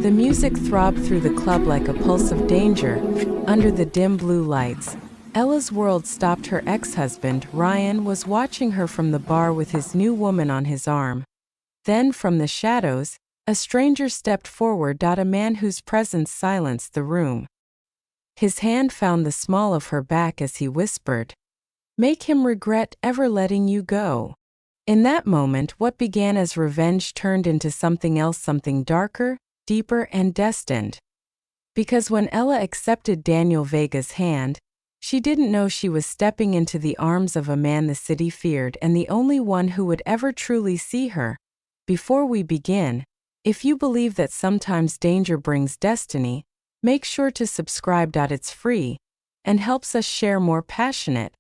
The music throbbed through the club like a pulse of danger. Under the dim blue lights, Ella's world stopped. Her ex-husband, Ryan, was watching her from the bar with his new woman on his arm. Then, from the shadows, a stranger stepped forward. A man whose presence silenced the room. His hand found the small of her back as he whispered, "Make him regret ever letting you go." In that moment, what began as revenge turned into something else, something darker, deeper, and destined. Because when Ella accepted Daniel Vega's hand, she didn't know she was stepping into the arms of a man the city feared and the only one who would ever truly see her. Before we begin, if you believe that sometimes danger brings destiny, make sure to subscribe. It's free and helps us share more passionate,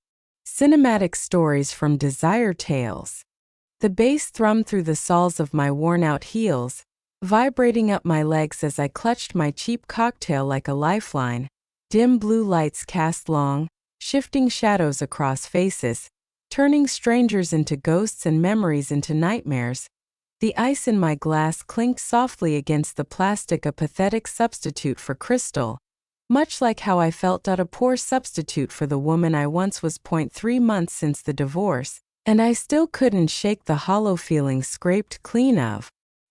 cinematic stories from Desire Tales. The bass thrummed through the soles of my worn-out heels, vibrating up my legs as I clutched my cheap cocktail like a lifeline. Dim blue lights cast long, shifting shadows across faces, turning strangers into ghosts and memories into nightmares. The ice in my glass clinked softly against the plastic, a pathetic substitute for crystal, much like how I felt. A poor substitute for the woman I once was. 3 months since the divorce, and I still couldn't shake the hollow feeling scraped clean of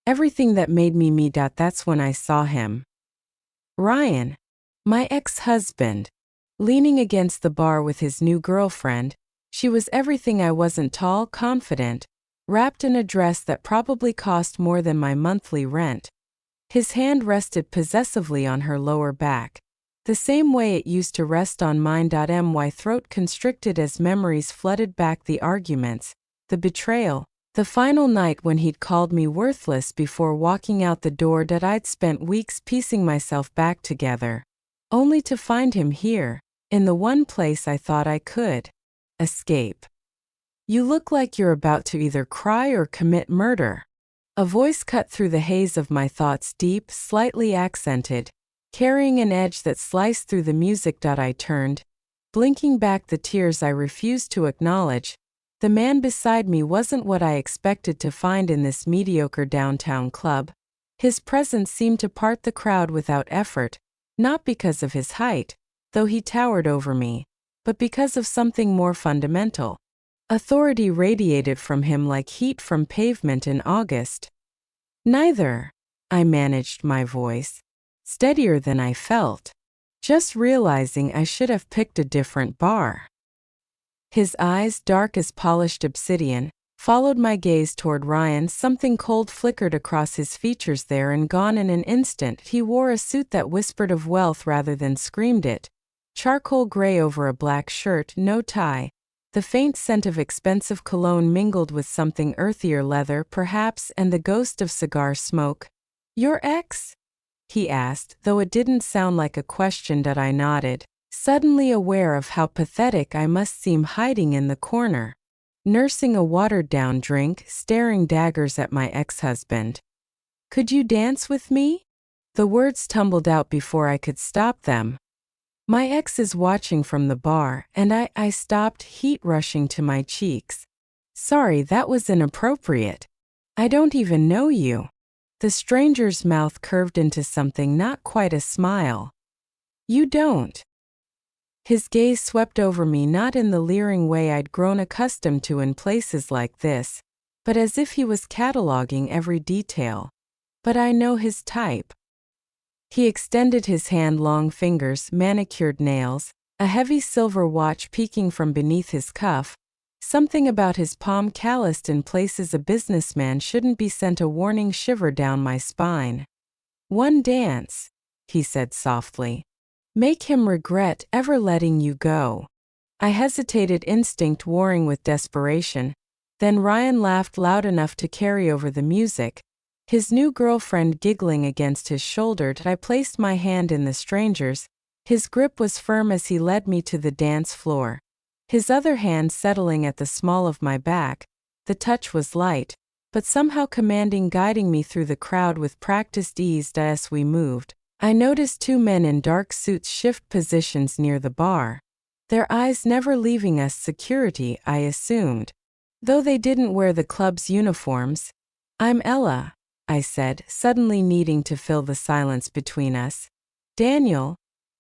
everything that made me me. That's when I saw him. Ryan, my ex-husband, leaning against the bar with his new girlfriend. She was everything I wasn't: tall, confident, wrapped in a dress that probably cost more than my monthly rent. His hand rested possessively on her lower back, the same way it used to rest on mine. My throat constricted as memories flooded back: the arguments, the betrayal, the final night when he'd called me worthless before walking out the door. I'd spent weeks piecing myself back together, only to find him here, in the one place I thought I could escape. "You look like you're about to either cry or commit murder." A voice cut through the haze of my thoughts, deep, slightly accented, carrying an edge that sliced through the music. I turned, blinking back the tears I refused to acknowledge. The man beside me wasn't what I expected to find in this mediocre downtown club. His presence seemed to part the crowd without effort, not because of his height, though he towered over me, but because of something more fundamental. Authority radiated from him like heat from pavement in August. "Neither," I managed my voice, steadier than I felt, just realizing I should have picked a different bar. His eyes, dark as polished obsidian, followed my gaze toward Ryan. Something cold flickered across his features there and gone in an instant. He wore a suit that whispered of wealth rather than screamed it, charcoal gray over a black shirt, no tie. The faint scent of expensive cologne mingled with something earthier, leather perhaps, and the ghost of cigar smoke. "Your ex?" he asked, though it didn't sound like a question. I nodded, suddenly aware of how pathetic I must seem hiding in the corner, nursing a watered-down drink, staring daggers at my ex-husband. "Could you dance with me?" The words tumbled out before I could stop them. "My ex is watching from the bar," and I stopped, heat rushing to my cheeks. "Sorry, that was inappropriate. I don't even know you." The stranger's mouth curved into something not quite a smile. "You don't." His gaze swept over me, not in the leering way I'd grown accustomed to in places like this, but as if he was cataloging every detail. "But I know his type." He extended his hand, long fingers, manicured nails, a heavy silver watch peeking from beneath his cuff. Something about his palm calloused in places a businessman shouldn't be sent a warning shiver down my spine. "One dance," he said softly. "Make him regret ever letting you go." I hesitated, instinct warring with desperation. Then Ryan laughed loud enough to carry over the music, his new girlfriend giggling against his shoulder. I placed my hand in the stranger's. His grip was firm as he led me to the dance floor, his other hand settling at the small of my back. The touch was light, but somehow commanding, guiding me through the crowd with practiced ease. As we moved, I noticed 2 men in dark suits shift positions near the bar, their eyes never leaving us. Security, I assumed, though they didn't wear the club's uniforms. "I'm Ella," I said, suddenly needing to fill the silence between us. Daniel,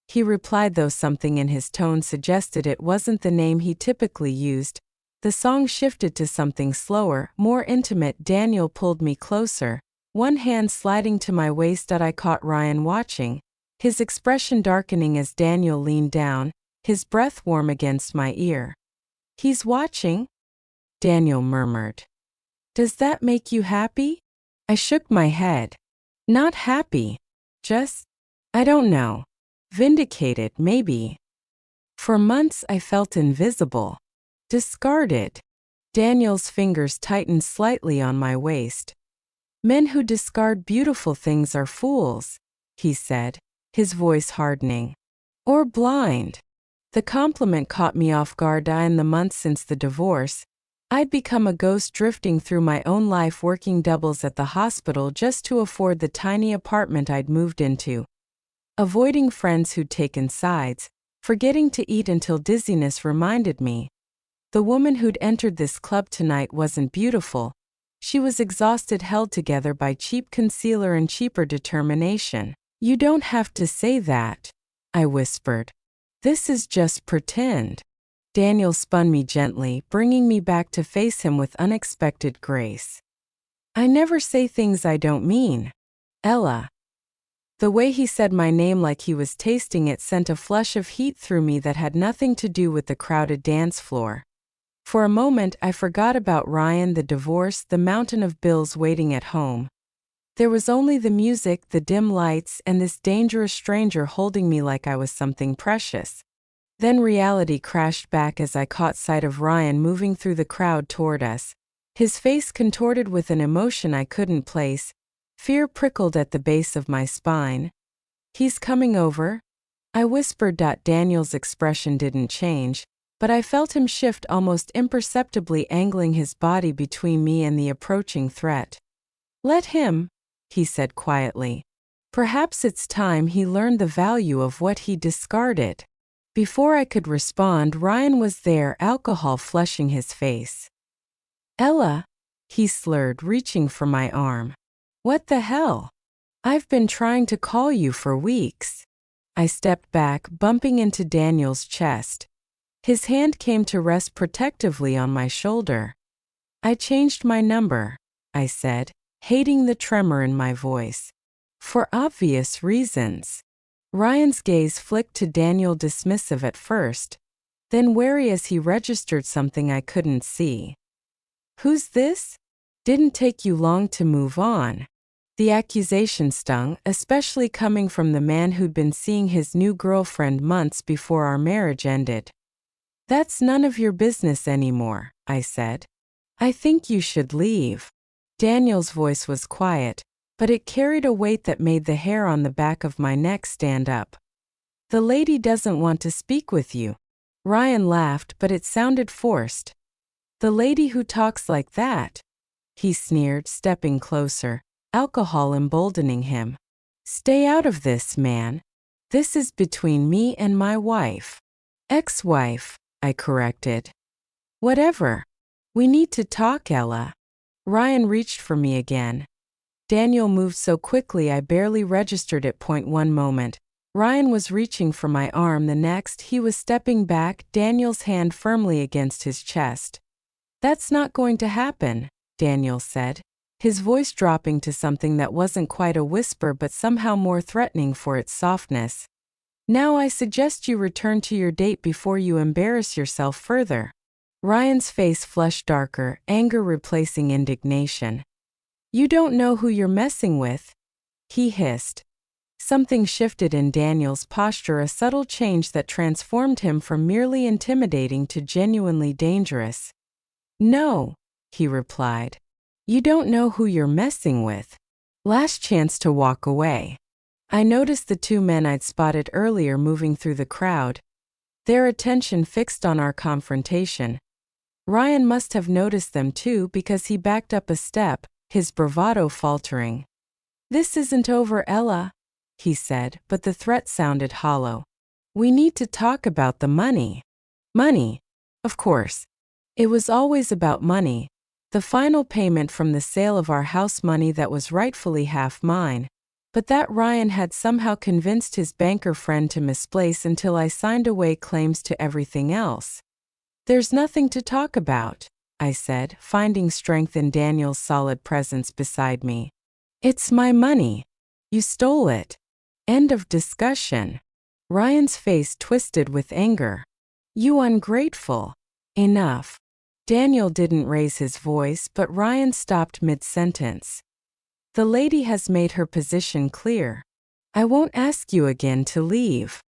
he replied, though something in his tone suggested it wasn't the name he typically used. The song shifted to something slower, more intimate. Daniel pulled me closer, one hand sliding to my waist. I caught Ryan watching, his expression darkening as Daniel leaned down, his breath warm against my ear. He's watching? Daniel murmured. Does that make you happy? I shook my head. Not happy. Just, I don't know. Vindicated, maybe. For months I felt invisible. Discarded. Daniel's fingers tightened slightly on my waist. Men who discard beautiful things are fools, he said, his voice hardening. Or blind. The compliment caught me off guard. In the months since the divorce, I'd become a ghost, drifting through my own life, working doubles at the hospital just to afford the tiny apartment I'd moved into. Avoiding friends who'd taken sides, forgetting to eat until dizziness reminded me. The woman who'd entered this club tonight wasn't beautiful. She was exhausted, held together by cheap concealer and cheaper determination. You don't have to say that, I whispered. This is just pretend. Daniel spun me gently, bringing me back to face him with unexpected grace. I never say things I don't mean. Ella. The way he said my name, like he was tasting it, sent a flush of heat through me that had nothing to do with the crowded dance floor. For a moment, I forgot about Ryan, the divorce, the mountain of bills waiting at home. There was only the music, the dim lights, and this dangerous stranger holding me like I was something precious. Then reality crashed back as I caught sight of Ryan moving through the crowd toward us, his face contorted with an emotion I couldn't place. Fear prickled at the base of my spine. He's coming over, I whispered. Daniel's expression didn't change, but I felt him shift almost imperceptibly, angling his body between me and the approaching threat. Let him, he said quietly. Perhaps it's time he learned the value of what he discarded. Before I could respond, Ryan was there, alcohol flushing his face. Ella, he slurred, reaching for my arm. What the hell? I've been trying to call you for weeks. I stepped back, bumping into Daniel's chest. His hand came to rest protectively on my shoulder. I changed my number, I said, hating the tremor in my voice. For obvious reasons. Ryan's gaze flicked to Daniel, dismissive at first, then wary as he registered something I couldn't see. Who's this? Didn't take you long to move on. The accusation stung, especially coming from the man who'd been seeing his new girlfriend months before our marriage ended. That's none of your business anymore, I said. I think you should leave. Daniel's voice was quiet, but it carried a weight that made the hair on the back of my neck stand up. The lady doesn't want to speak with you. Ryan laughed, but it sounded forced. The lady who talks like that? He sneered, stepping closer, alcohol emboldening him. Stay out of this, man. This is between me and my wife. Ex-wife, I corrected. Whatever. We need to talk, Ella. Ryan reached for me again. Daniel moved so quickly I barely registered it. One moment, Ryan was reaching for my arm. The next, he was stepping back, Daniel's hand firmly against his chest. That's not going to happen, Daniel said, his voice dropping to something that wasn't quite a whisper but somehow more threatening for its softness. Now I suggest you return to your date before you embarrass yourself further. Ryan's face flushed darker, anger replacing indignation. You don't know who you're messing with, he hissed. Something shifted in Daniel's posture, a subtle change that transformed him from merely intimidating to genuinely dangerous. No, he replied. You don't know who you're messing with. Last chance to walk away. I noticed the two men I'd spotted earlier moving through the crowd, their attention fixed on our confrontation. Ryan must have noticed them too, because he backed up a step, his bravado faltering. This isn't over, Ella, he said, but the threat sounded hollow. We need to talk about the money. Money? Of course. It was always about money, The final payment from the sale of our house, money that was rightfully half mine, but that Ryan had somehow convinced his banker friend to misplace until I signed away claims to everything else. There's nothing to talk about, I said, finding strength in Daniel's solid presence beside me. It's my money. You stole it. End of discussion. Ryan's face twisted with anger. You ungrateful. Enough. Daniel didn't raise his voice, but Ryan stopped mid-sentence. The lady has made her position clear. I won't ask you again to leave.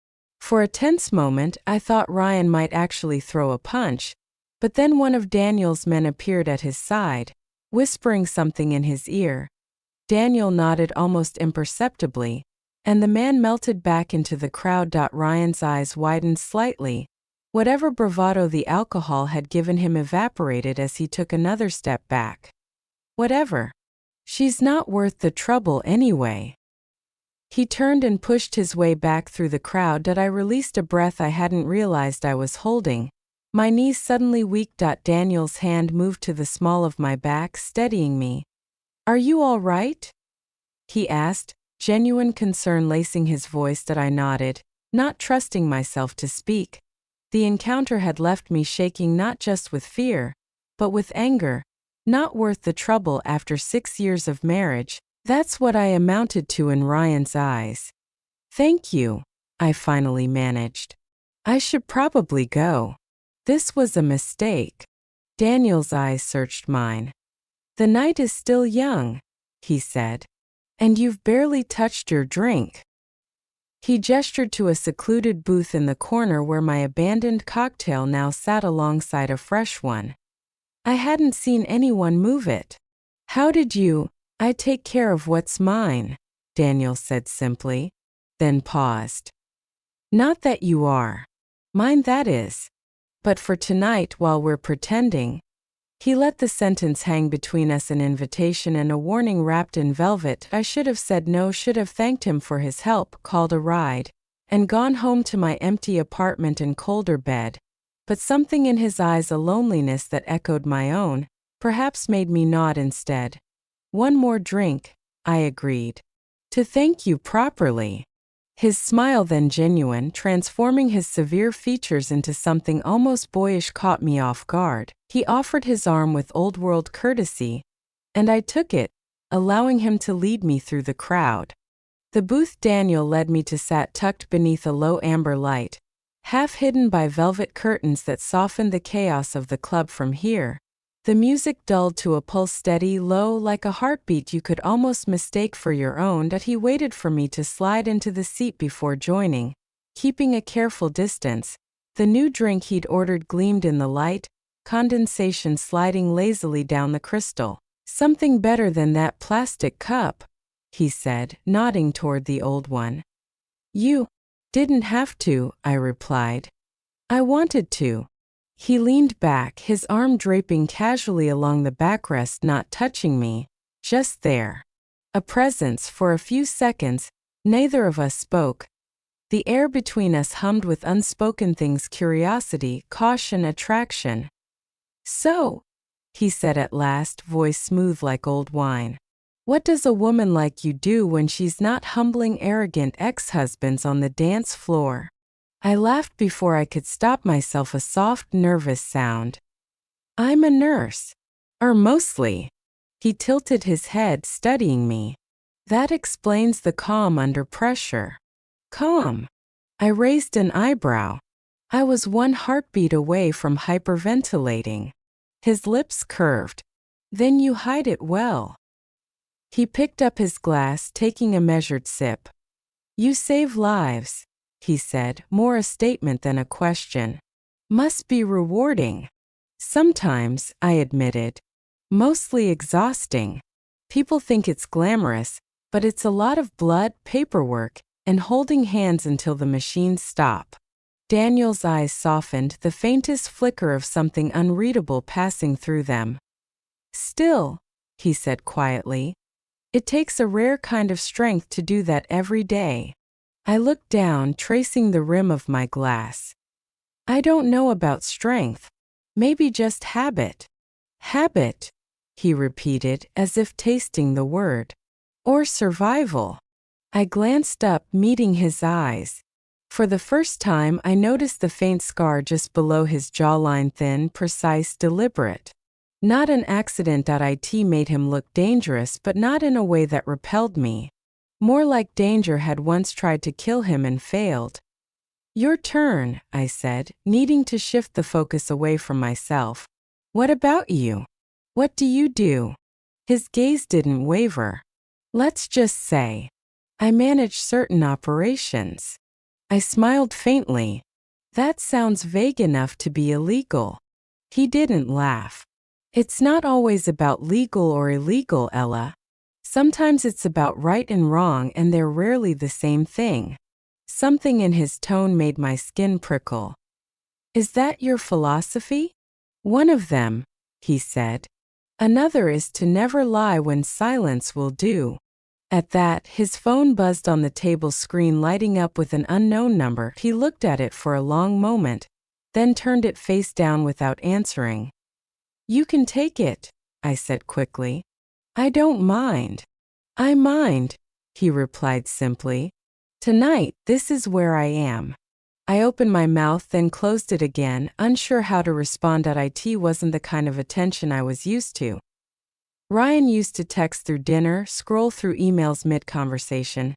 For a tense moment, I thought Ryan might actually throw a punch, but then one of Daniel's men appeared at his side, whispering something in his ear. Daniel nodded almost imperceptibly, and the man melted back into the crowd. Ryan's eyes widened slightly. Whatever bravado the alcohol had given him evaporated as he took another step back. Whatever. She's not worth the trouble anyway. He turned and pushed his way back through the crowd. I released a breath I hadn't realized I was holding. My knees suddenly weak. Daniel's hand moved to the small of my back, steadying me. Are you all right? He asked, genuine concern lacing his voice. I nodded, not trusting myself to speak. The encounter had left me shaking not just with fear, but with anger. Not worth the trouble after 6 years of marriage, that's what I amounted to in Ryan's eyes. Thank you, I finally managed. I should probably go. This was a mistake. Daniel's eyes searched mine. The night is still young, he said. And you've barely touched your drink. He gestured to a secluded booth in the corner where my abandoned cocktail now sat alongside a fresh one. I hadn't seen anyone move it. How did you? I take care of what's mine, Daniel said simply, then paused. Not that you are. Mine that is. But for tonight while we're pretending. He let the sentence hang between us, an invitation and a warning wrapped in velvet. I should have said no, should have thanked him for his help, called a ride, and gone home to my empty apartment and colder bed. But something in his eyes, a loneliness that echoed my own, perhaps made me nod instead. One more drink, I agreed. To thank you properly. His smile, then genuine, transforming his severe features into something almost boyish, caught me off guard. He offered his arm with old-world courtesy, and I took it, allowing him to lead me through the crowd. The booth Daniel led me to sat tucked beneath a low amber light, half hidden by velvet curtains that softened the chaos of the club from here. The music dulled to a pulse steady, low, like a heartbeat you could almost mistake for your own. He waited for me to slide into the seat before joining, keeping a careful distance. The new drink he'd ordered gleamed in the light, condensation sliding lazily down the crystal. Something better than that plastic cup, he said, nodding toward the old one. You didn't have to, I replied. I wanted to. He leaned back, his arm draping casually along the backrest, not touching me, just there. A presence. For a few seconds, neither of us spoke. The air between us hummed with unspoken things: curiosity, caution, attraction. So, he said at last, voice smooth like old wine. What does a woman like you do when she's not humbling arrogant ex-husbands on the dance floor? I laughed before I could stop myself, a soft, nervous sound. I'm a nurse. Mostly. He tilted his head, studying me. That explains the calm under pressure. Calm? I raised an eyebrow. I was one heartbeat away from hyperventilating. His lips curved. Then you hide it well. He picked up his glass, taking a measured sip. You save lives, he said, more a statement than a question. Must be rewarding. Sometimes, I admitted. Mostly exhausting. People think it's glamorous, but it's a lot of blood, paperwork, and holding hands until the machines stop. Daniel's eyes softened, the faintest flicker of something unreadable passing through them. Still, he said quietly, it takes a rare kind of strength to do that every day. I looked down, tracing the rim of my glass. I don't know about strength. Maybe just habit. Habit, he repeated, as if tasting the word. Or survival. I glanced up, meeting his eyes. For the first time, I noticed the faint scar just below his jawline, thin, precise, deliberate. Not an accident. It made him look dangerous, but not in a way that repelled me. More like danger had once tried to kill him and failed. Your turn, I said, needing to shift the focus away from myself. What about you? What do you do? His gaze didn't waver. Let's just say, I manage certain operations. I smiled faintly. That sounds vague enough to be illegal. He didn't laugh. It's not always about legal or illegal, Ella. Sometimes it's about right and wrong, and they're rarely the same thing. Something in his tone made my skin prickle. Is that your philosophy? One of them, he said. Another is to never lie when silence will do. At that, his phone buzzed on the table screen, lighting up with an unknown number. He looked at it for a long moment, then turned it face down without answering. You can take it, I said quickly. I don't mind. I mind, he replied simply. Tonight, this is where I am. I opened my mouth, then closed it again, unsure how to respond. It wasn't the kind of attention I was used to. Ryan used to text through dinner, scroll through emails mid-conversation.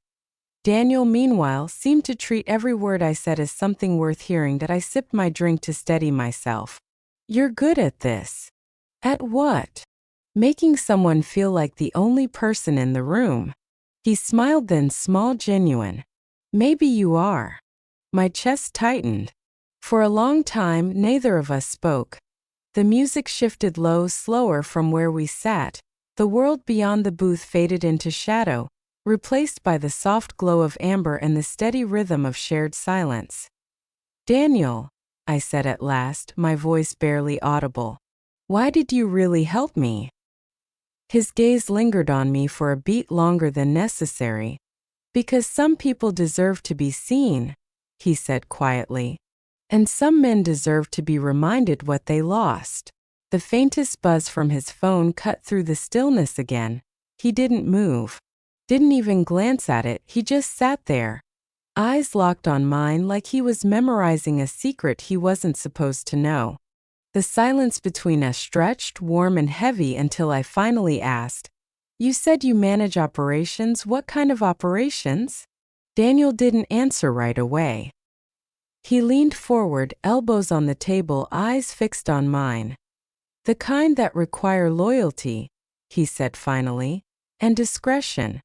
Daniel, meanwhile, seemed to treat every word I said as something worth hearing. That I sipped my drink to steady myself. You're good at this. At what? Making someone feel like the only person in the room. He smiled, then small, genuine. Maybe you are. My chest tightened. For a long time, neither of us spoke. The music shifted low, slower from where we sat. The world beyond the booth faded into shadow, replaced by the soft glow of amber and the steady rhythm of shared silence. Daniel, I said at last, my voice barely audible. Why did you really help me? His gaze lingered on me for a beat longer than necessary. Because some people deserve to be seen, he said quietly. And some men deserve to be reminded what they lost. The faintest buzz from his phone cut through the stillness again. He didn't move. Didn't even glance at it. He just sat there. Eyes locked on mine, like he was memorizing a secret he wasn't supposed to know. The silence between us stretched, warm and heavy, until I finally asked, You said you manage operations. What kind of operations? Daniel didn't answer right away. He leaned forward, elbows on the table, eyes fixed on mine. The kind that require loyalty, he said finally, and discretion.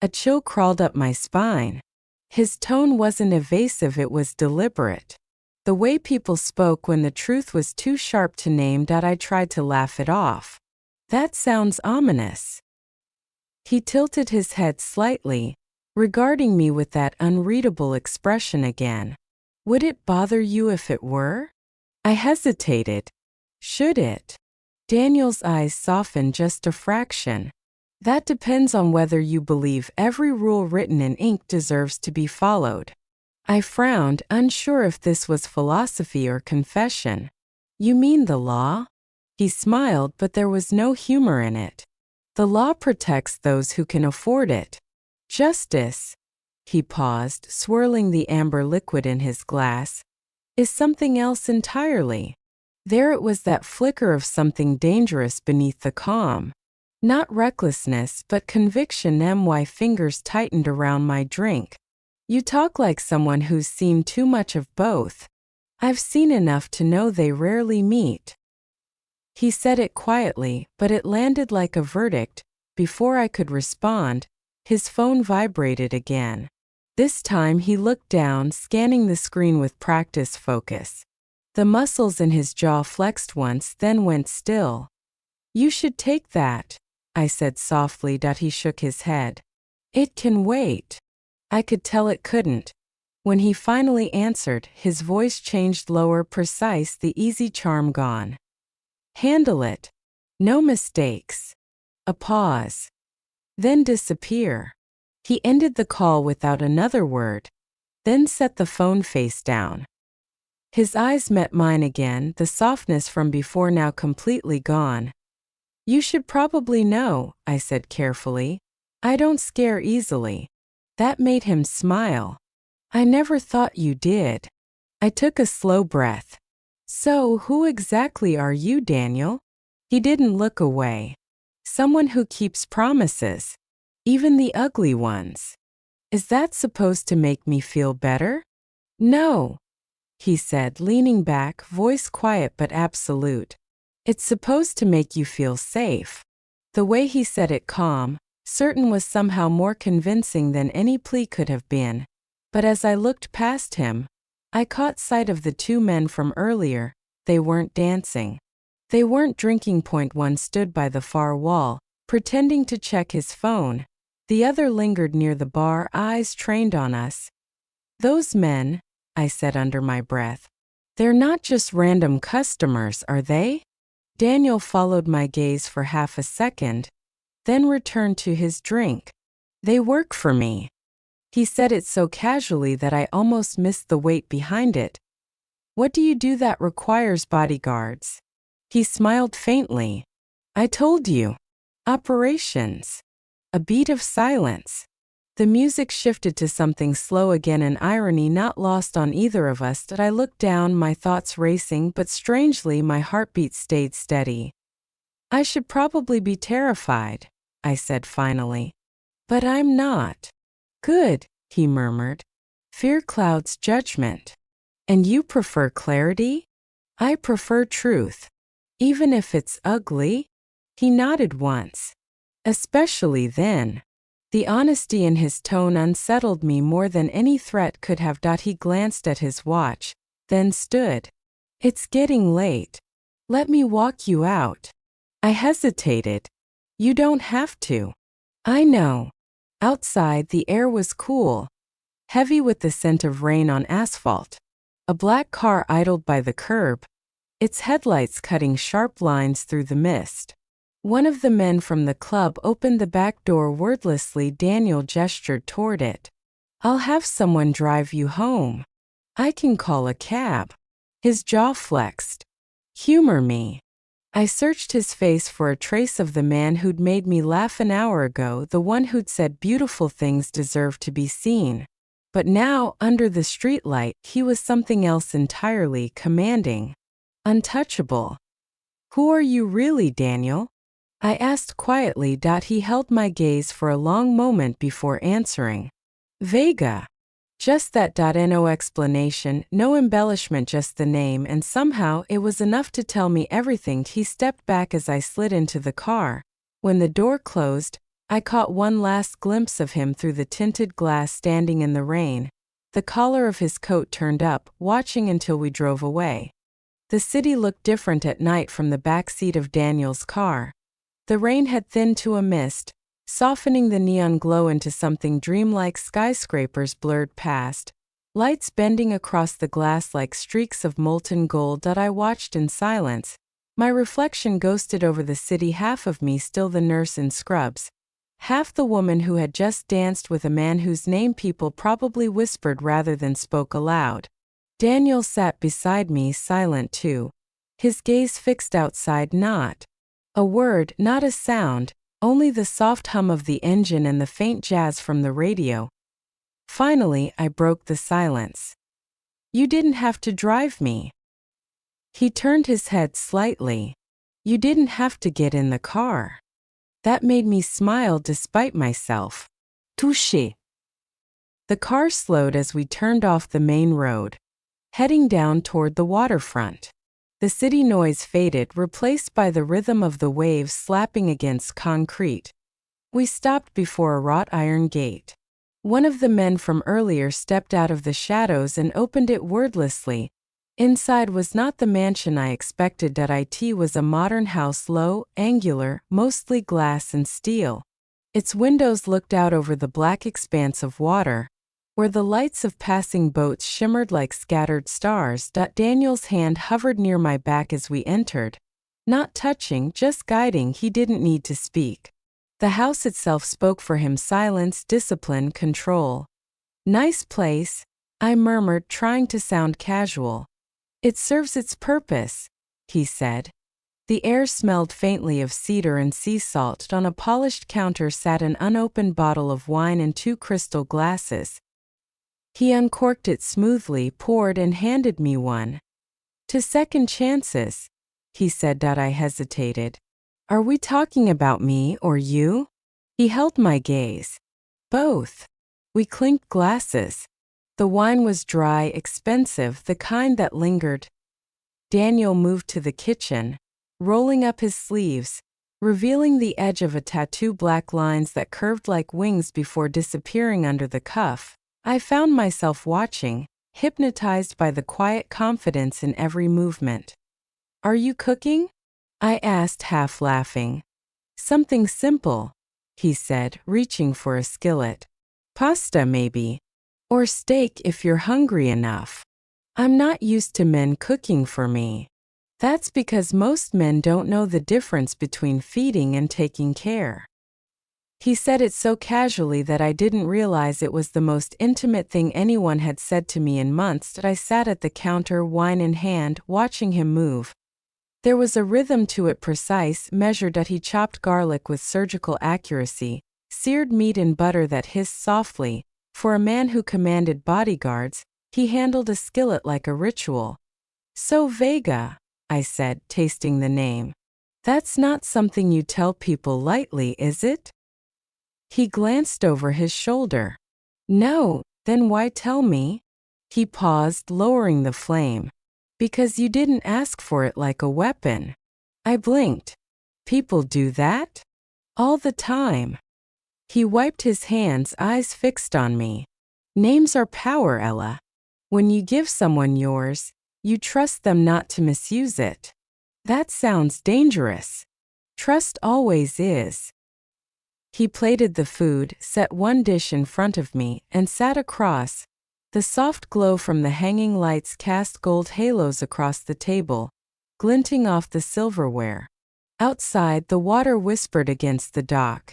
A chill crawled up my spine. His tone wasn't evasive, it was deliberate. The way people spoke when the truth was too sharp to name. I tried to laugh it off. That sounds ominous. He tilted his head slightly, regarding me with that unreadable expression again. Would it bother you if it were? I hesitated. Should it? Daniel's eyes softened just a fraction. That depends on whether you believe every rule written in ink deserves to be followed. I frowned, unsure if this was philosophy or confession. You mean the law? He smiled, but there was no humor in it. The law protects those who can afford it. Justice, he paused, swirling the amber liquid in his glass, is something else entirely. There it was, that flicker of something dangerous beneath the calm. Not recklessness, but conviction. My fingers tightened around my drink. You talk like someone who's seen too much of both. I've seen enough to know they rarely meet. He said it quietly, but it landed like a verdict. Before I could respond, his phone vibrated again. This time he looked down, scanning the screen with practiced focus. The muscles in his jaw flexed once, then went still. You should take that, I said softly. He shook his head. It can wait. I could tell it couldn't. When he finally answered, his voice changed, lower, precise, the easy charm gone. Handle it. No mistakes. A pause. Then disappear. He ended the call without another word, then set the phone face down. His eyes met mine again, the softness from before now completely gone. You should probably know, I said carefully. I don't scare easily. That made him smile. I never thought you did. I took a slow breath. So, who exactly are you, Daniel? He didn't look away. Someone who keeps promises. Even the ugly ones. Is that supposed to make me feel better? No, he said, leaning back, voice quiet but absolute. It's supposed to make you feel safe. The way he said it calm, certain was somehow more convincing than any plea could have been. But as I looked past him, I caught sight of the two men from earlier. They weren't dancing. They weren't drinking. One stood by the far wall, pretending to check his phone. The other lingered near the bar, eyes trained on us. Those men, I said under my breath. They're not just random customers, are they? Daniel followed my gaze for half a second, then returned to his drink. They work for me. He said it so casually that I almost missed the weight behind it. What do you do that requires bodyguards? He smiled faintly. I told you. Operations. A beat of silence. The music shifted to something slow again, an irony not lost on either of us. Did I look down, my thoughts racing, but strangely my heartbeat stayed steady. I should probably be terrified, I said finally. But I'm not. Good, he murmured. Fear clouds judgment. And you prefer clarity? I prefer truth. Even if it's ugly? He nodded once. Especially then. The honesty in his tone unsettled me more than any threat could have. He glanced at his watch, then stood. It's getting late. Let me walk you out. I hesitated. You don't have to. I know. Outside the air was cool, heavy with the scent of rain on asphalt. A black car idled by the curb, its headlights cutting sharp lines through the mist. One of the men from the club opened the back door wordlessly. Daniel gestured toward it. I'll have someone drive you home. I can call a cab. His jaw flexed. Humor me. I searched his face for a trace of the man who'd made me laugh an hour ago, the one who'd said beautiful things deserve to be seen. But now, under the streetlight, he was something else entirely, commanding. Untouchable. Who are you really, Daniel? I asked quietly. He held my gaze for a long moment before answering. Vega. Just that. No explanation, no embellishment, just the name, and somehow it was enough to tell me everything. He stepped back as I slid into the car. When the door closed, I caught one last glimpse of him through the tinted glass, standing in the rain, the collar of his coat turned up, watching until we drove away. The city looked different at night from the back seat of Daniel's car. The rain had thinned to a mist, softening the neon glow into something dreamlike. Skyscrapers blurred past, lights bending across the glass like streaks of molten gold. I watched in silence. My reflection ghosted over the city, half of me still the nurse in scrubs, half the woman who had just danced with a man whose name people probably whispered rather than spoke aloud. Daniel sat beside me, silent too, his gaze fixed outside. Not a word, not a sound, only the soft hum of the engine and the faint jazz from the radio. Finally, I broke the silence. You didn't have to drive me. He turned his head slightly. You didn't have to get in the car. That made me smile despite myself. Touché. The car slowed as we turned off the main road, heading down toward the waterfront. The city noise faded, replaced by the rhythm of the waves slapping against concrete. We stopped before a wrought iron gate. One of the men from earlier stepped out of the shadows and opened it wordlessly. Inside was not the mansion I expected. It was a modern house, low, angular, mostly glass and steel. Its windows looked out over the black expanse of water, where the lights of passing boats shimmered like scattered stars. Daniel's hand hovered near my back as we entered. Not touching, just guiding. He didn't need to speak. The house itself spoke for him: silence, discipline, control. Nice place, I murmured, trying to sound casual. It serves its purpose, he said. The air smelled faintly of cedar and sea salt. On a polished counter sat an unopened bottle of wine and 2 crystal glasses. He uncorked it smoothly, poured, and handed me one. "To second chances," he said. I hesitated. "Are we talking about me or you?" He held my gaze. "Both." We clinked glasses. The wine was dry, expensive, the kind that lingered. Daniel moved to the kitchen, rolling up his sleeves, revealing the edge of a tattoo, black lines that curved like wings before disappearing under the cuff. I found myself watching, hypnotized by the quiet confidence in every movement. "Are you cooking?" I asked, half laughing. "Something simple," he said, reaching for a skillet. "Pasta, maybe. Or steak if you're hungry enough." I'm not used to men cooking for me. That's because most men don't know the difference between feeding and taking care. He said it so casually that I didn't realize it was the most intimate thing anyone had said to me in months. I sat at the counter, wine in hand, watching him move. There was a rhythm to it, precise, measured. He chopped garlic with surgical accuracy, seared meat in butter that hissed softly. For a man who commanded bodyguards, he handled a skillet like a ritual. "So Vega," I said, tasting the name. "That's not something you tell people lightly, is it?" He glanced over his shoulder. "No, then why tell me?" He paused, lowering the flame. "Because you didn't ask for it like a weapon." I blinked. "People do that? All the time." He wiped his hands, eyes fixed on me. "Names are power, Ella. When you give someone yours, you trust them not to misuse it. That sounds dangerous. Trust always is." He plated the food, set one dish in front of me, and sat across. The soft glow from the hanging lights cast gold halos across the table, glinting off the silverware. Outside, the water whispered against the dock.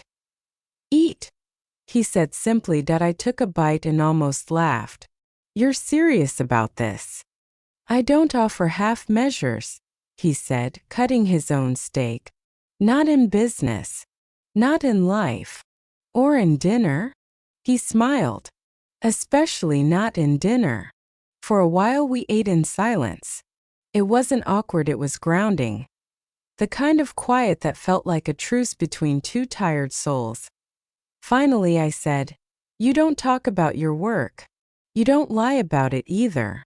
"Eat," he said simply. I took a bite and almost laughed. "You're serious about this?" "I don't offer half measures," he said, cutting his own steak. "Not in business. Not in life. Or in dinner?" He smiled. "Especially not in dinner." For a while we ate in silence. It wasn't awkward, it was grounding. The kind of quiet that felt like a truce between 2 tired souls. Finally I said, "You don't talk about your work. You don't lie about it either.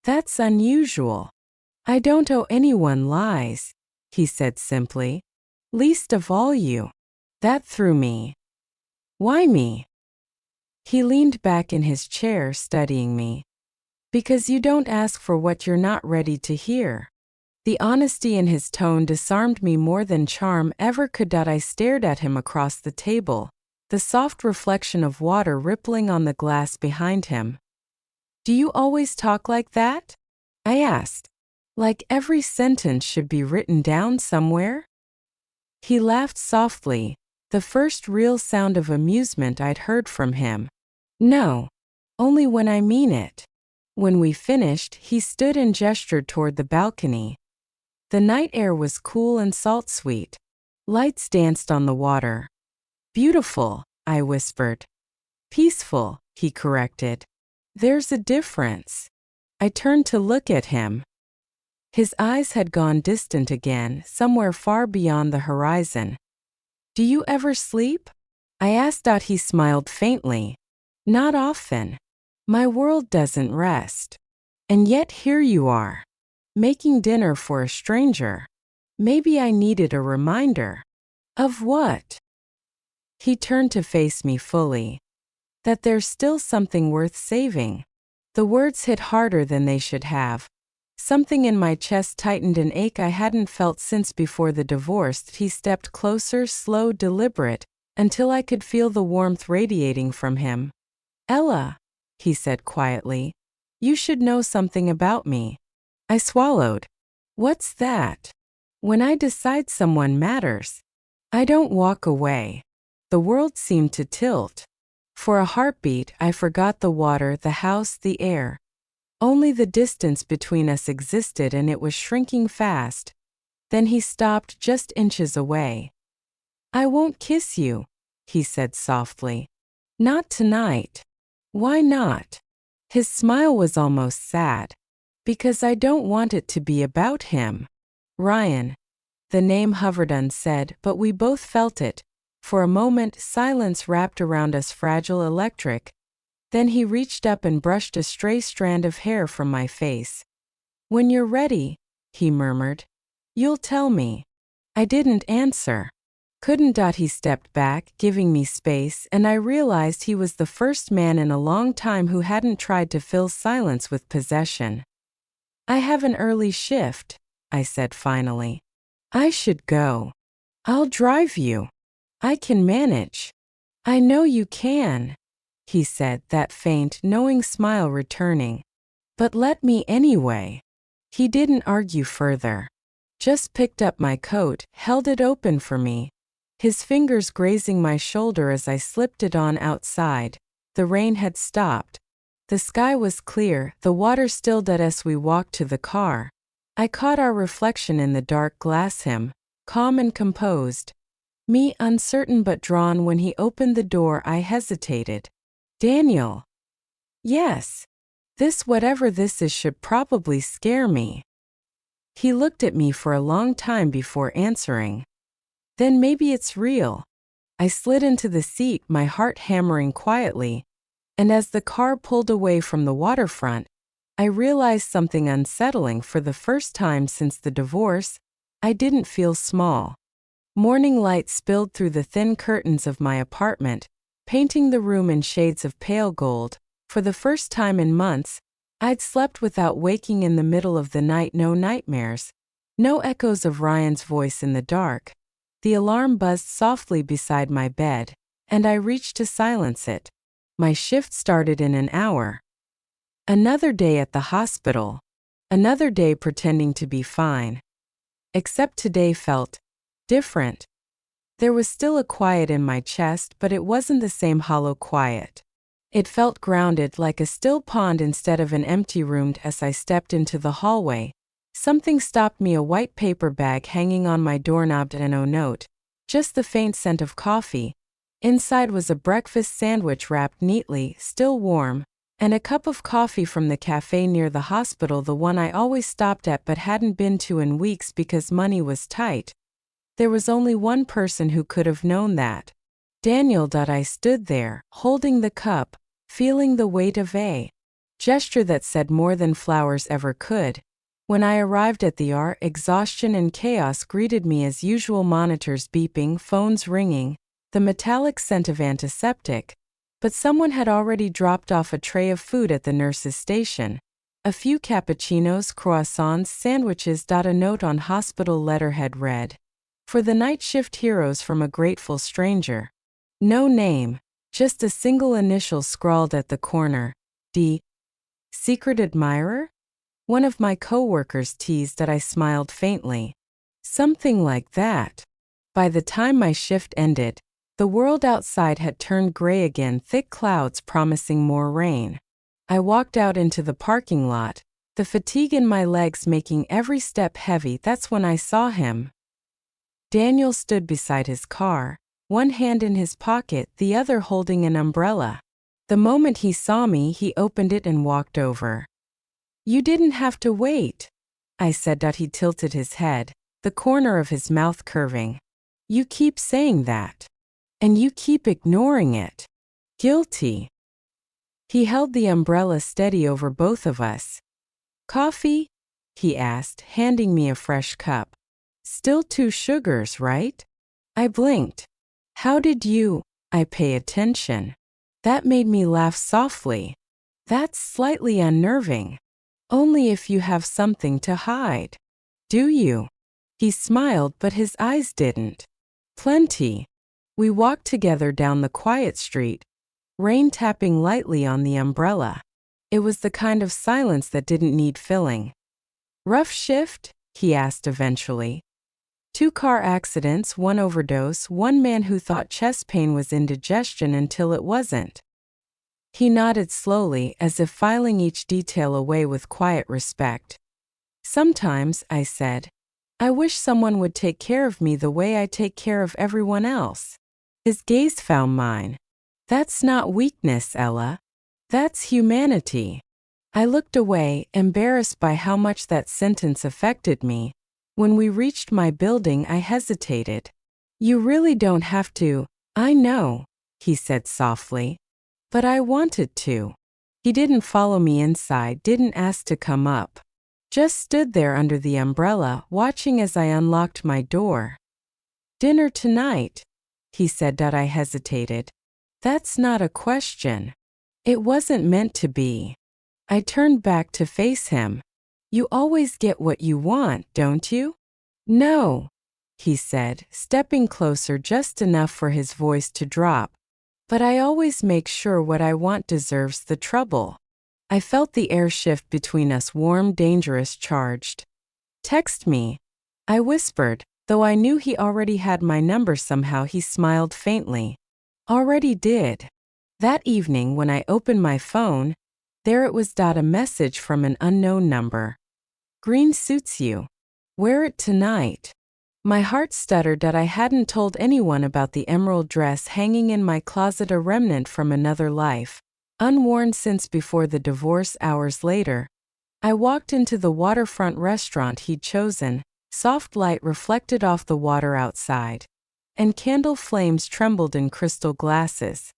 That's unusual." "I don't owe anyone lies," he said simply. "Least of all you." That threw me. "Why me?" He leaned back in his chair, studying me. "Because you don't ask for what you're not ready to hear." The honesty in his tone disarmed me more than charm ever could. I stared at him across the table, the soft reflection of water rippling on the glass behind him. "Do you always talk like that?" I asked. "Like every sentence should be written down somewhere?" He laughed softly, the first real sound of amusement I'd heard from him. "No. Only when I mean it." When we finished, he stood and gestured toward the balcony. The night air was cool and salt-sweet. Lights danced on the water. "Beautiful," I whispered. "Peaceful," he corrected. "There's a difference." I turned to look at him. His eyes had gone distant again, somewhere far beyond the horizon. "Do you ever sleep?" I asked. He smiled faintly. "Not often. My world doesn't rest. And yet here you are, making dinner for a stranger. Maybe I needed a reminder." "Of what?" He turned to face me fully. "That there's still something worth saving." The words hit harder than they should have. Something in my chest tightened, an ache I hadn't felt since before the divorce. He stepped closer, slow, deliberate, until I could feel the warmth radiating from him. "Ella," he said quietly, "you should know something about me." I swallowed. "What's that?" "When I decide someone matters, I don't walk away." The world seemed to tilt. For a heartbeat, I forgot the water, the house, the air. Only the distance between us existed, and it was shrinking fast. Then he stopped just inches away. "I won't kiss you," he said softly. "Not tonight." "Why not?" His smile was almost sad. "Because I don't want it to be about him." Ryan. The name hovered unsaid, but we both felt it. For a moment, silence wrapped around us, fragile, electric. Then he reached up and brushed a stray strand of hair from my face. "When you're ready," he murmured, "you'll tell me." I didn't answer. Couldn't. He stepped back, giving me space, and I realized he was the first man in a long time who hadn't tried to fill silence with possession. "I have an early shift," I said finally. "I should go." "I'll drive you." "I can manage." "I know you can," he said, that faint, knowing smile returning. "But let me anyway." He didn't argue further. Just picked up my coat, held it open for me. His fingers grazing my shoulder as I slipped it on outside. The rain had stopped. The sky was clear, the water stilled as we walked to the car. I caught our reflection in the dark glass, him, calm and composed. Me, uncertain but drawn. When he opened the door, I hesitated. "Daniel." "Yes. This, whatever this is, should probably scare me." He looked at me for a long time before answering. "Then maybe it's real." I slid into the seat, my heart hammering quietly, and as the car pulled away from the waterfront, I realized something unsettling. For the first time since the divorce, I didn't feel small. Morning light spilled through the thin curtains of my apartment, painting the room in shades of pale gold. For the first time in months, I'd slept without waking in the middle of the night. No nightmares, no echoes of Ryan's voice in the dark. The alarm buzzed softly beside my bed, and I reached to silence it. My shift started in an hour. Another day at the hospital. Another day pretending to be fine. Except today felt different. There was still a quiet in my chest, but it wasn't the same hollow quiet. It felt grounded, like a still pond instead of an empty room. As I stepped into the hallway, something stopped me, a white paper bag hanging on my doorknob and no note, just the faint scent of coffee. Inside was a breakfast sandwich wrapped neatly, still warm, and a cup of coffee from the cafe near the hospital, the one I always stopped at but hadn't been to in weeks because money was tight. There was only one person who could have known that. Daniel. I stood there, holding the cup, feeling the weight of a gesture that said more than flowers ever could. When I arrived at the ER, exhaustion and chaos greeted me as usual, monitors beeping, phones ringing, the metallic scent of antiseptic. But someone had already dropped off a tray of food at the nurse's station. A few cappuccinos, croissants, sandwiches. A note on hospital letterhead read, "For the night shift heroes, from a grateful stranger." No name, just a single initial scrawled at the corner, D. Secret admirer? One of my co-workers teased. I smiled faintly. Something like that. By the time my shift ended, the world outside had turned gray again, thick clouds promising more rain. I walked out into the parking lot, the fatigue in my legs making every step heavy. That's when I saw him. Daniel stood beside his car, one hand in his pocket, the other holding an umbrella. The moment he saw me, he opened it and walked over. "You didn't have to wait," I said. He tilted his head, the corner of his mouth curving. "You keep saying that. And you keep ignoring it. Guilty." He held the umbrella steady over both of us. "Coffee?" he asked, handing me a fresh cup. "Still 2 sugars, right?" I blinked. "How did you?" "I pay attention." That made me laugh softly. "That's slightly unnerving. Only if you have something to hide." "Do you?" He smiled, but his eyes didn't. "Plenty." We walked together down the quiet street, rain tapping lightly on the umbrella. It was the kind of silence that didn't need filling. "Rough shift?" he asked eventually. 2 car accidents, 1 overdose, 1 man who thought chest pain was indigestion until it wasn't. He nodded slowly, as if filing each detail away with quiet respect. "Sometimes," I said, I wish someone would take care of me the way I take care of everyone else. His gaze found mine. That's not weakness, Ella. That's humanity. I looked away, embarrassed by how much that sentence affected me. When we reached my building, I hesitated. You really don't have to. I know, he said softly. But I wanted to. He didn't follow me inside, didn't ask to come up. Just stood there under the umbrella, watching as I unlocked my door. Dinner tonight, he said. I hesitated. That's not a question. It wasn't meant to be. I turned back to face him. You always get what you want, don't you? No, he said, stepping closer just enough for his voice to drop. But I always make sure what I want deserves the trouble. I felt the air shift between us, warm, dangerous, charged. Text me, I whispered, though I knew he already had my number. Somehow he smiled faintly. Already did. That evening when I opened my phone, there it was. A message from an unknown number. Green suits you. Wear it tonight. My heart stuttered that I hadn't told anyone about the emerald dress hanging in my closet, a remnant from another life, unworn since before the divorce. Hours later, I walked into the waterfront restaurant he'd chosen. Soft light reflected off the water outside, and candle flames trembled in crystal glasses.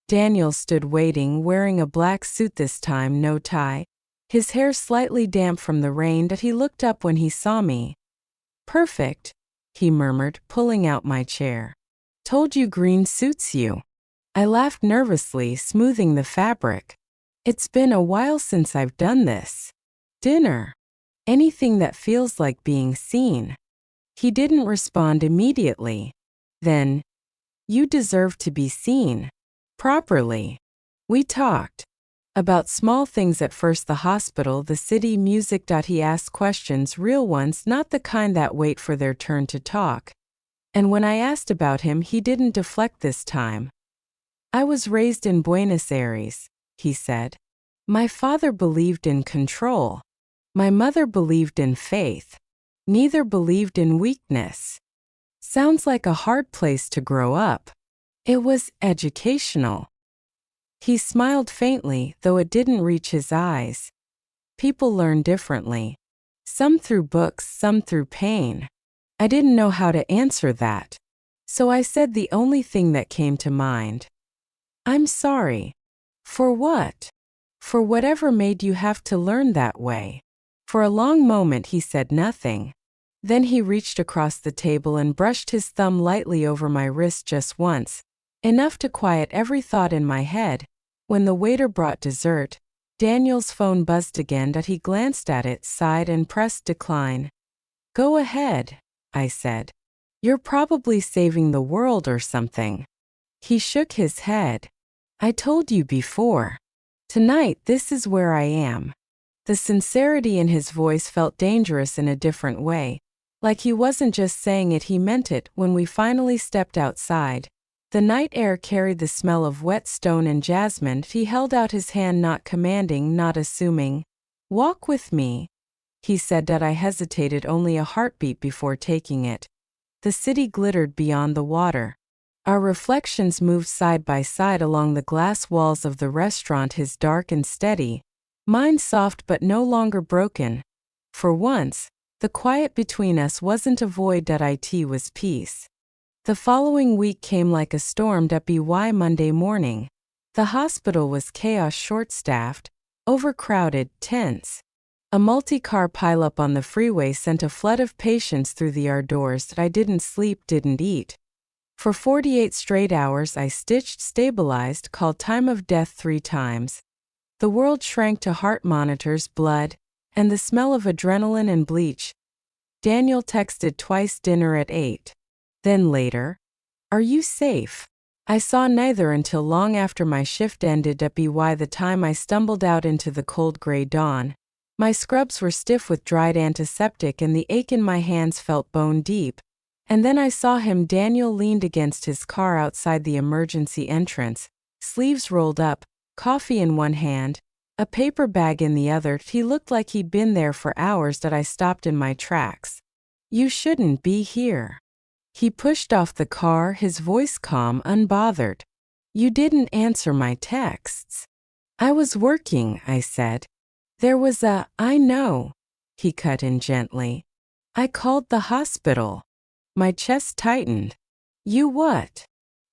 Daniel stood waiting, wearing a black suit this time, no tie, his hair slightly damp from the rain. He looked up when he saw me. Perfect, he murmured, pulling out my chair. Told you green suits you. I laughed nervously, smoothing the fabric. It's been a while since I've done this. Dinner. Anything that feels like being seen. He didn't respond immediately. Then, you deserve to be seen. Properly. We talked. About small things at first, the hospital, the city, music. He asked questions, real ones, not the kind that wait for their turn to talk. And when I asked about him, he didn't deflect this time. I was raised in Buenos Aires, he said. My father believed in control. My mother believed in faith. Neither believed in weakness. Sounds like a hard place to grow up. It was educational. He smiled faintly, though it didn't reach his eyes. People learn differently. Some through books, some through pain. I didn't know how to answer that. So I said the only thing that came to mind. I'm sorry. For what? For whatever made you have to learn that way. For a long moment he said nothing. Then he reached across the table and brushed his thumb lightly over my wrist just once, enough to quiet every thought in my head. When the waiter brought dessert, Daniel's phone buzzed again. He glanced at it, sighed, and pressed decline. Go ahead, I said. You're probably saving the world or something. He shook his head. I told you before. Tonight, this is where I am. The sincerity in his voice felt dangerous in a different way. Like he wasn't just saying it, he meant it. When we finally stepped outside, the night air carried the smell of wet stone and jasmine. He held out his hand, not commanding, not assuming. Walk with me, he said. I hesitated only a heartbeat before taking it. The city glittered beyond the water. Our reflections moved side by side along the glass walls of the restaurant, his dark and steady, mine soft but no longer broken. For once, the quiet between us wasn't a void. It was peace. The following week came like a storm. By Monday morning, the hospital was chaos, short-staffed, overcrowded, tense. A multi-car pileup on the freeway sent a flood of patients through our doors. I didn't sleep, didn't eat. For 48 straight hours I stitched, stabilized, called time of death 3 times. The world shrank to heart monitors, blood, and the smell of adrenaline and bleach. Daniel texted twice, dinner at 8. Then later, are you safe? I saw neither until long after my shift ended. By the time I stumbled out into the cold gray dawn, my scrubs were stiff with dried antiseptic and the ache in my hands felt bone deep. And then I saw him. Daniel leaned against his car outside the emergency entrance, sleeves rolled up, coffee in one hand, a paper bag in the other. He looked like he'd been there for hours. I stopped in my tracks. You shouldn't be here. He pushed off the car, his voice calm, unbothered. You didn't answer my texts. I was working, I said. I know. He cut in gently. I called the hospital. My chest tightened. You what?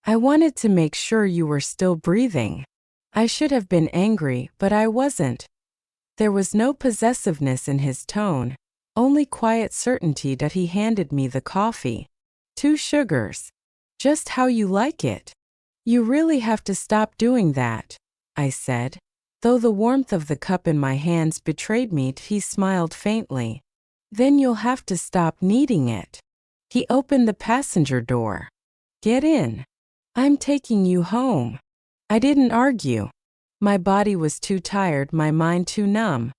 I wanted to make sure you were still breathing. I should have been angry, but I wasn't. There was no possessiveness in his tone, only quiet certainty that he handed me the coffee. 2 sugars. Just how you like it. You really have to stop doing that, I said. Though the warmth of the cup in my hands betrayed me, he smiled faintly. Then you'll have to stop needing it. He opened the passenger door. Get in. I'm taking you home. I didn't argue. My body was too tired, my mind too numb.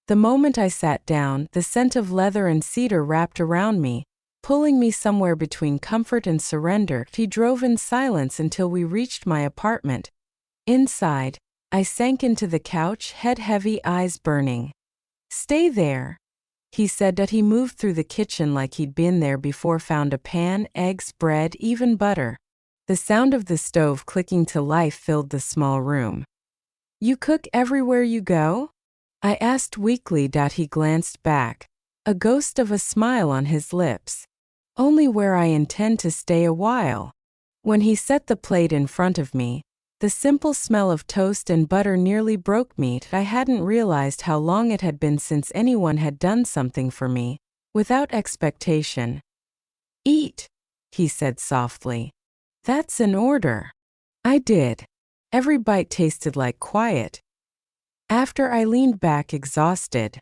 The moment I sat down, the scent of leather and cedar wrapped around me, pulling me somewhere between comfort and surrender. He drove in silence until we reached my apartment. Inside, I sank into the couch, head heavy, eyes burning. Stay there. He said that he moved through the kitchen like he'd been there before, found a pan, eggs, bread, even butter. The sound of the stove clicking to life filled the small room. You cook everywhere you go? I asked weakly. He glanced back, a ghost of a smile on his lips. Only where I intend to stay a while. When he set the plate in front of me, the simple smell of toast and butter nearly broke me. I hadn't realized how long it had been since anyone had done something for me, without expectation. Eat, he said softly. That's an order. I did. Every bite tasted like quiet. After I leaned back exhausted.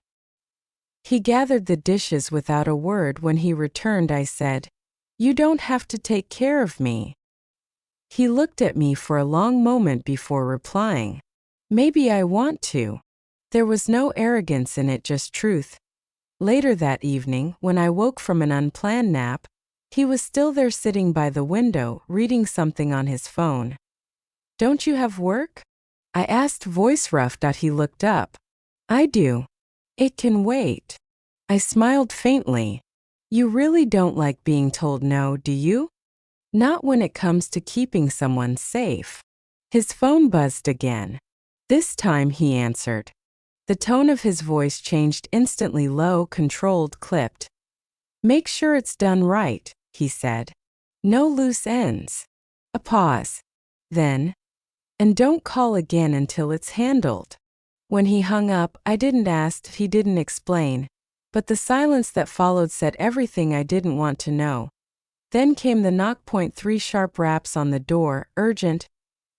He gathered the dishes without a word. When he returned, I said, You don't have to take care of me. He looked at me for a long moment before replying. Maybe I want to. There was no arrogance in it, just truth. Later that evening, when I woke from an unplanned nap, he was still there sitting by the window, reading something on his phone. Don't you have work? I asked, voice rough. He looked up. I do. It can wait. I smiled faintly. You really don't like being told no, do you? Not when it comes to keeping someone safe. His phone buzzed again. This time he answered. The tone of his voice changed instantly, low, controlled, clipped. Make sure it's done right, he said. No loose ends. A pause. Then, and don't call again until it's handled. When he hung up, I didn't ask, he didn't explain, but the silence that followed said everything I didn't want to know. Then came the knock. 3 sharp raps on the door, urgent.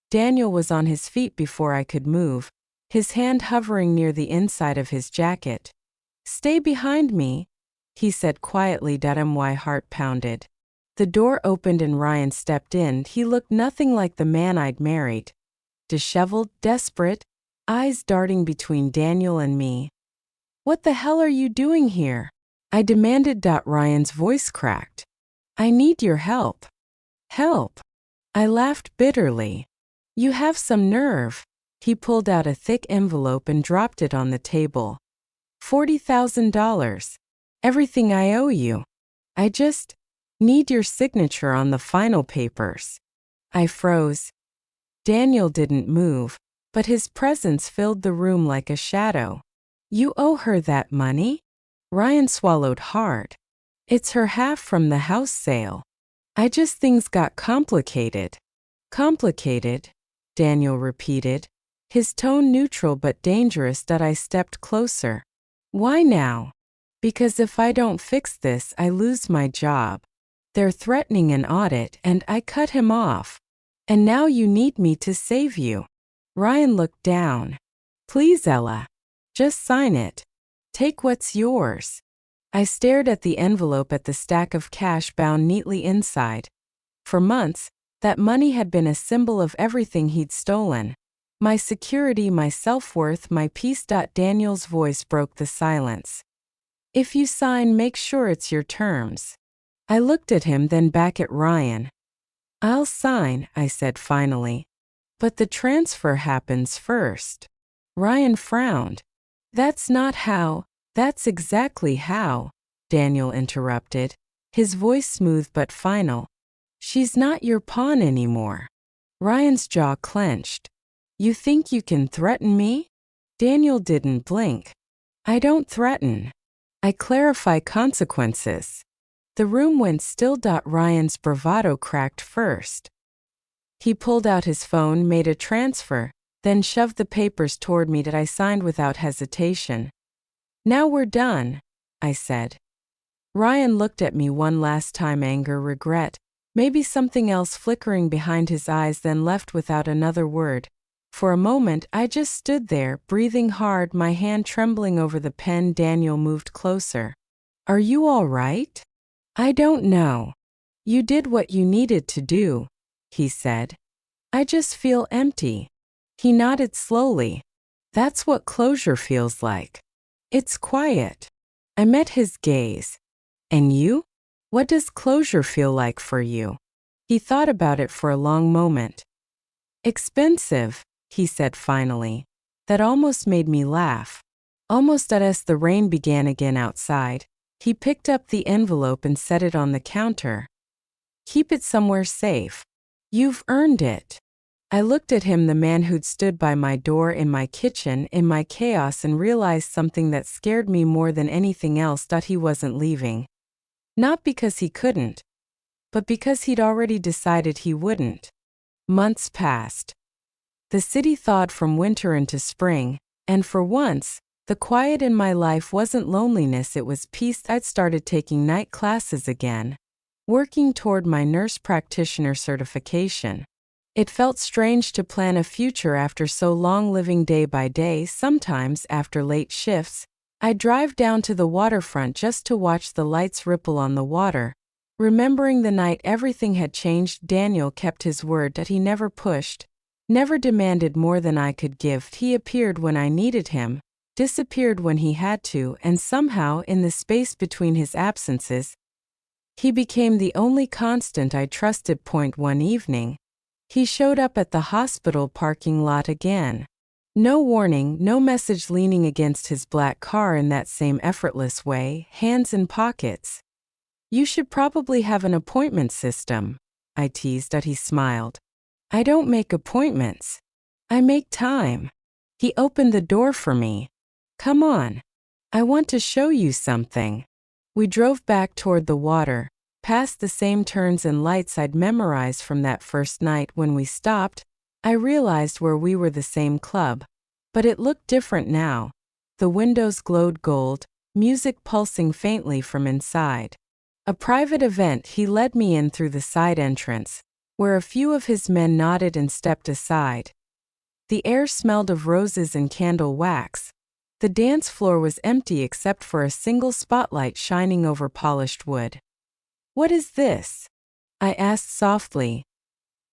Daniel was on his feet before I could move, his hand hovering near the inside of his jacket. Stay behind me, he said quietly. My heart pounded. The door opened and Ryan stepped in. He looked nothing like the man I'd married. Disheveled, desperate, eyes darting between Daniel and me. What the hell are you doing here? I demanded. Ryan's voice cracked. I need your help. Help? I laughed bitterly. You have some nerve. He pulled out a thick envelope and dropped it on the table. $40,000. Everything I owe you. I just need your signature on the final papers. I froze. Daniel didn't move, but his presence filled the room like a shadow. You owe her that money? Ryan swallowed hard. It's her half from the house sale. Things got complicated. Complicated? Daniel repeated, his tone neutral but dangerous. I stepped closer. Why now? Because if I don't fix this, I lose my job. They're threatening an audit and I cut him off. And now you need me to save you. Ryan looked down. Please, Ella. Just sign it. Take what's yours. I stared at the envelope, at the stack of cash bound neatly inside. For months, that money had been a symbol of everything he'd stolen. My security, my self-worth, my peace. Daniel's voice broke the silence. If you sign, make sure it's your terms. I looked at him, then back at Ryan. I'll sign, I said finally. But the transfer happens first. Ryan frowned. That's not how. That's exactly how. Daniel interrupted, his voice smooth but final. She's not your pawn anymore. Ryan's jaw clenched. You think you can threaten me? Daniel didn't blink. I don't threaten. I clarify consequences. The room went still. Ryan's bravado cracked first. He pulled out his phone, made a transfer, then shoved the papers toward me that I signed without hesitation. Now we're done, I said. Ryan looked at me one last time, anger, regret, maybe something else flickering behind his eyes, then left without another word. For a moment I just stood there, breathing hard, my hand trembling over the pen. Daniel moved closer. Are you all right? I don't know. You did what you needed to do, he said. I just feel empty. He nodded slowly. That's what closure feels like. It's quiet. I met his gaze. And you? What does closure feel like for you? He thought about it for a long moment. Expensive, he said finally. That almost made me laugh. Almost as the rain began again outside, he picked up the envelope and set it on the counter. Keep it somewhere safe. You've earned it. I looked at him, the man who'd stood by my door in my kitchen, in my chaos, and realized something that scared me more than anything else, that he wasn't leaving. Not because he couldn't, but because he'd already decided he wouldn't. Months passed. The city thawed from winter into spring, and for once, the quiet in my life wasn't loneliness, it was peace. I'd started taking night classes again, working toward my nurse practitioner certification. It felt strange to plan a future after so long, living day by day. Sometimes, after late shifts, I'd drive down to the waterfront just to watch the lights ripple on the water, remembering the night everything had changed. Daniel kept his word that he never pushed, never demanded more than I could give. He appeared when I needed him, disappeared when he had to, and somehow, in the space between his absences, he became the only constant I trusted. One evening, he showed up at the hospital parking lot again. No warning, no message, leaning against his black car in that same effortless way, hands in pockets. You should probably have an appointment system, I teased. He smiled. I don't make appointments. I make time. He opened the door for me. Come on. I want to show you something. We drove back toward the water, past the same turns and lights I'd memorized from that first night. When we stopped, I realized where we were the same club, but it looked different now. The windows glowed gold, music pulsing faintly from inside. A private event. He led me in through the side entrance, where a few of his men nodded and stepped aside. The air smelled of roses and candle wax. The dance floor was empty except for a single spotlight shining over polished wood. What is this? I asked softly.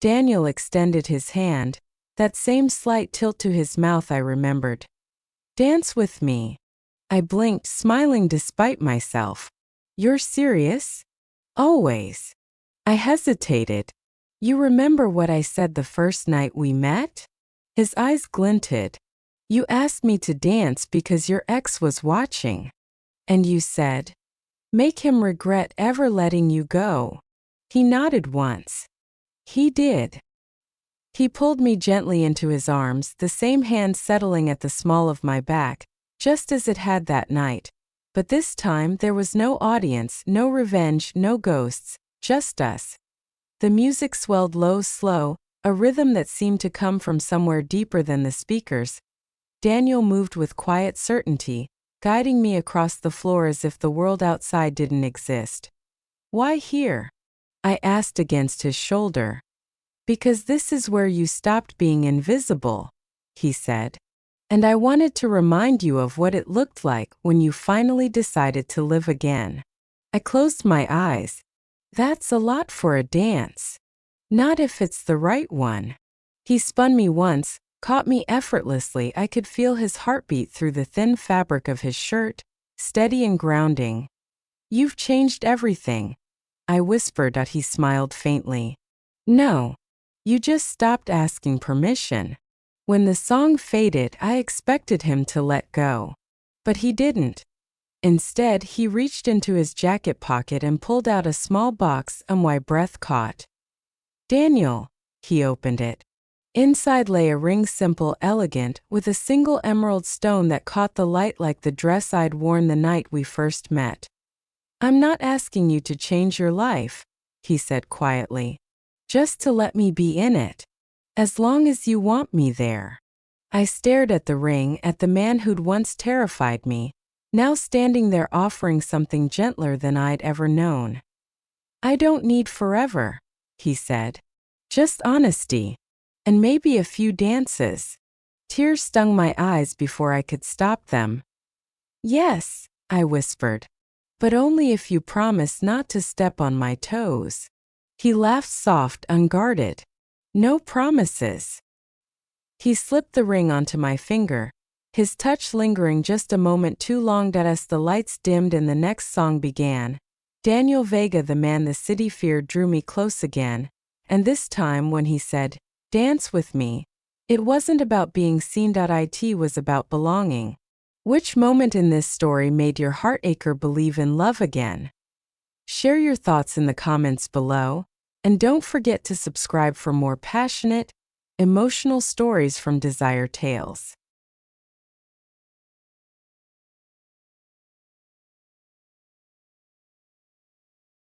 Daniel extended his hand, that same slight tilt to his mouth I remembered. Dance with me. I blinked, smiling despite myself. You're serious? Always. I hesitated. You remember what I said the first night we met? His eyes glinted. You asked me to dance because your ex was watching. And you said, make him regret ever letting you go. He nodded once. He did. He pulled me gently into his arms, the same hand settling at the small of my back, just as it had that night. But this time there was no audience, no revenge, no ghosts, just us. The music swelled low, slow, a rhythm that seemed to come from somewhere deeper than the speakers. Daniel moved with quiet certainty, guiding me across the floor as if the world outside didn't exist. Why here? I asked against his shoulder. Because this is where you stopped being invisible, he said. And I wanted to remind you of what it looked like when you finally decided to live again. I closed my eyes. That's a lot for a dance. Not if it's the right one. He spun me once, caught me effortlessly. I could feel his heartbeat through the thin fabric of his shirt, steady and grounding. You've changed everything, I whispered. He smiled faintly. No. You just stopped asking permission. When the song faded, I expected him to let go. But he didn't. Instead, he reached into his jacket pocket and pulled out a small box, and my breath caught. Daniel. He opened it. Inside lay a ring, simple, elegant, with a single emerald stone that caught the light like the dress I'd worn the night we first met. I'm not asking you to change your life, he said quietly. Just to let me be in it. As long as you want me there. I stared at the ring, at the man who'd once terrified me, now standing there offering something gentler than I'd ever known. I don't need forever, he said. Just honesty. And maybe a few dances. Tears stung my eyes before I could stop them. Yes, I whispered. But only if you promise not to step on my toes. He laughed soft, unguarded. No promises. He slipped the ring onto my finger, his touch lingering just a moment too long. As the lights dimmed and the next song began, Daniel Vega, the man the city feared, drew me close again, and this time when he said, "Dance with me," it wasn't about being seen. It was about belonging. Which moment in this story made your heartacre believe in love again? Share your thoughts in the comments below, and don't forget to subscribe for more passionate, emotional stories from Desire Tales.